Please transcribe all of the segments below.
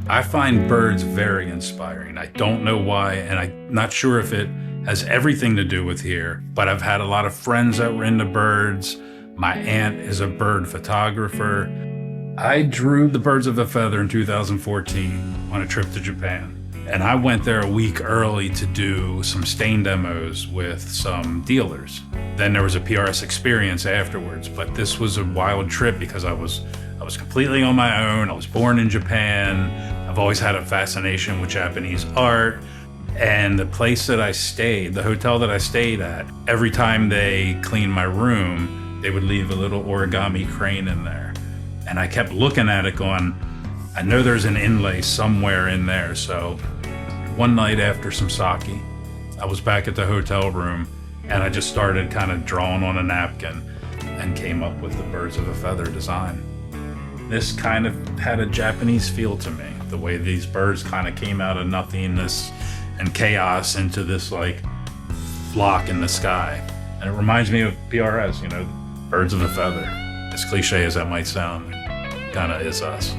I find birds very inspiring. I don't know why, and I'm not sure if it has everything to do with here, but I've had a lot of friends that were into birds. My aunt is a bird photographer. I drew the birds of a feather in 2014 on a trip to Japan. And I went there a week early to do some stain demos with some dealers. Then there was a PRS experience afterwards, but this was a wild trip because I was completely on my own. I was born in Japan. I've always had a fascination with Japanese art. And the place that I stayed, the hotel that I stayed at, every time they cleaned my room, they would leave a little origami crane in there. And I kept looking at it going, I know there's an inlay somewhere in there. So one night after some sake, I was back at the hotel room and I just started kind of drawing on a napkin and came up with the birds of a feather design. This kind of had a Japanese feel to me, the way these birds kind of came out of nothingness and chaos into this like flock in the sky. And it reminds me of PRS, you know, birds of a feather. As cliche as that might sound, kind of is us.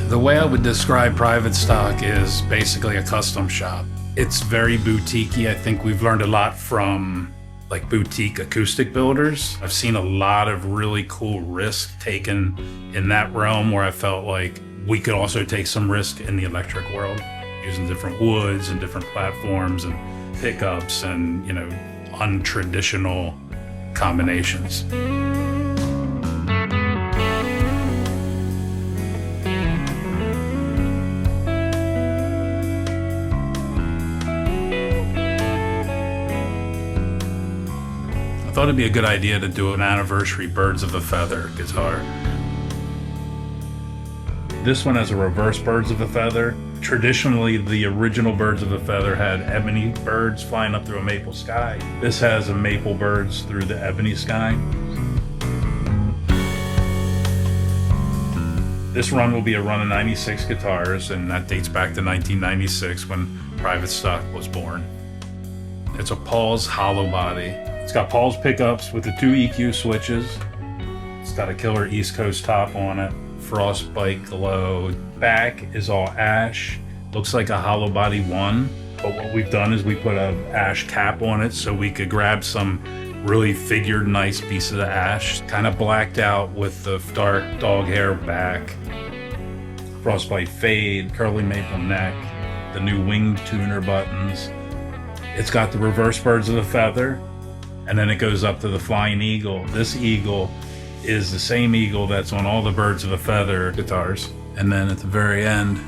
The way I would describe Private Stock is basically a custom shop. It's very boutique-y. I think we've learned a lot from like boutique acoustic builders. I've seen a lot of really cool risk taken in that realm where I felt like we could also take some risk in the electric world, using different woods and different platforms and pickups and, you know, untraditional combinations. I thought it'd be a good idea to do an anniversary Birds of a Feather guitar. This one has a reverse Birds of a Feather. Traditionally, the original Birds of a Feather had ebony birds flying up through a maple sky. This has a maple birds through the ebony sky. This run will be a run of 96 guitars, and that dates back to 1996 when Private Stock was born. It's a Paul's Hollowbody. It's got Paul's pickups with the 2 EQ switches. It's got a killer East Coast top on it. Frostbite glow. Back is all ash. Looks like a Hollowbody I, but what we've done is we put an ash cap on it so we could grab some really figured nice pieces of ash. Kind of blacked out with the dark dog hair back. Frostbite fade, curly maple neck, the new wing tuner buttons. It's got the reverse Birds of a Feather. And then it goes up to the Flying Eagle. This eagle is the same eagle that's on all the Birds of a Feather guitars. And then at the very end,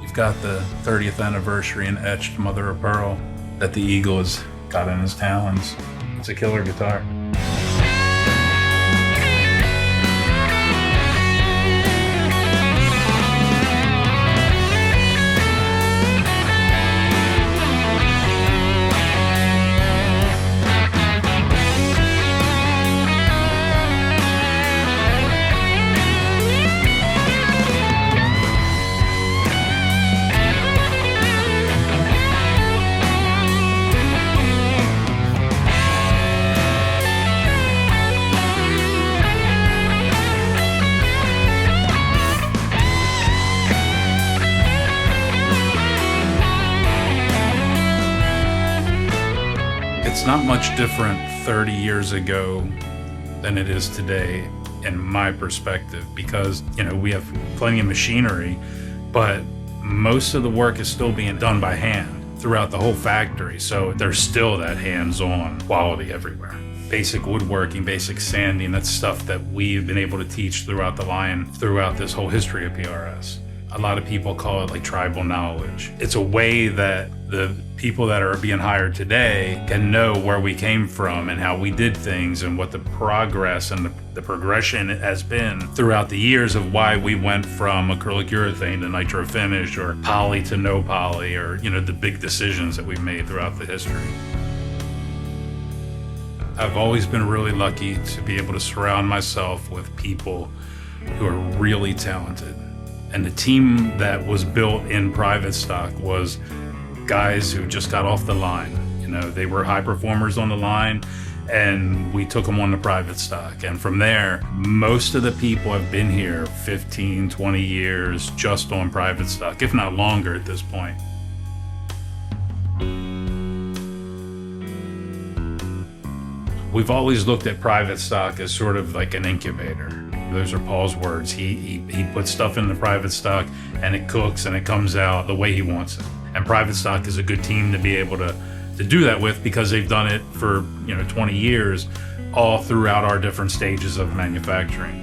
you've got the 30th anniversary and etched mother of pearl that the eagle has got in his talons. It's a killer guitar. It's not much different 30 years ago than it is today, in my perspective, because, you know, we have plenty of machinery, but most of the work is still being done by hand throughout the whole factory. So there's still that hands-on quality everywhere. Basic woodworking, basic sanding, that's stuff that we've been able to teach throughout the line, throughout this whole history of PRS. A lot of people call it like tribal knowledge. It's a way that the people that are being hired today can know where we came from and how we did things and what the progress and the progression has been throughout the years of why we went from acrylic urethane to nitro finish or poly to no poly, or, you know, the big decisions that we've made throughout the history. I've always been really lucky to be able to surround myself with people who are really talented. And the team that was built in Private Stock was guys who just got off the line. You know, they were high performers on the line, and we took them on to Private Stock. And from there, most of the people have been here 15, 20 years just on Private Stock, if not longer at this point. We've always looked at Private Stock as sort of like an incubator. Those are Paul's words. He puts stuff in the Private Stock and it cooks and it comes out the way he wants it. And Private Stock is a good team to be able to do that with, because they've done it for 20 years all throughout our different stages of manufacturing.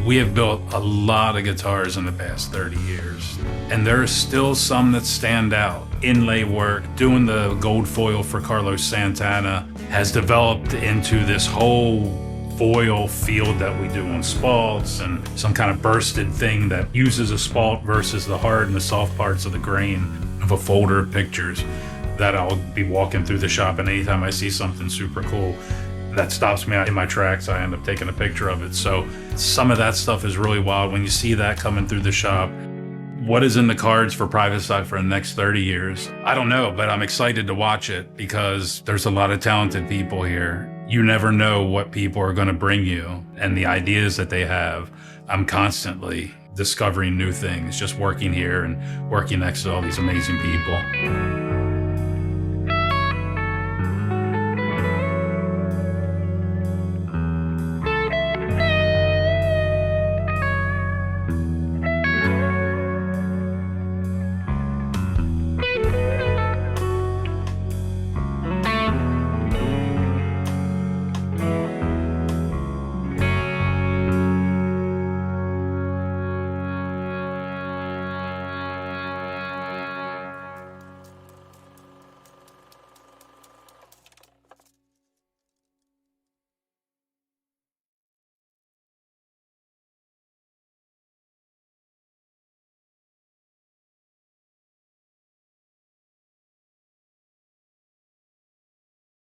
We have built a lot of guitars in the past 30 years, and there are still some that stand out. Inlay work, doing the gold foil for Carlos Santana has developed into this whole foil field that we do on spalts, and some kind of bursted thing that uses a spalt versus the hard and the soft parts of the grain of a folder of pictures that I'll be walking through the shop, and anytime I see something super cool that stops me in my tracks, I end up taking a picture of it. So some of that stuff is really wild when you see that coming through the shop. What is in the cards for Private Stock for the next 30 years? I don't know, but I'm excited to watch it because there's a lot of talented people here. You never know what people are going to bring you and the ideas that they have. I'm constantly discovering new things, just working here and working next to all these amazing people.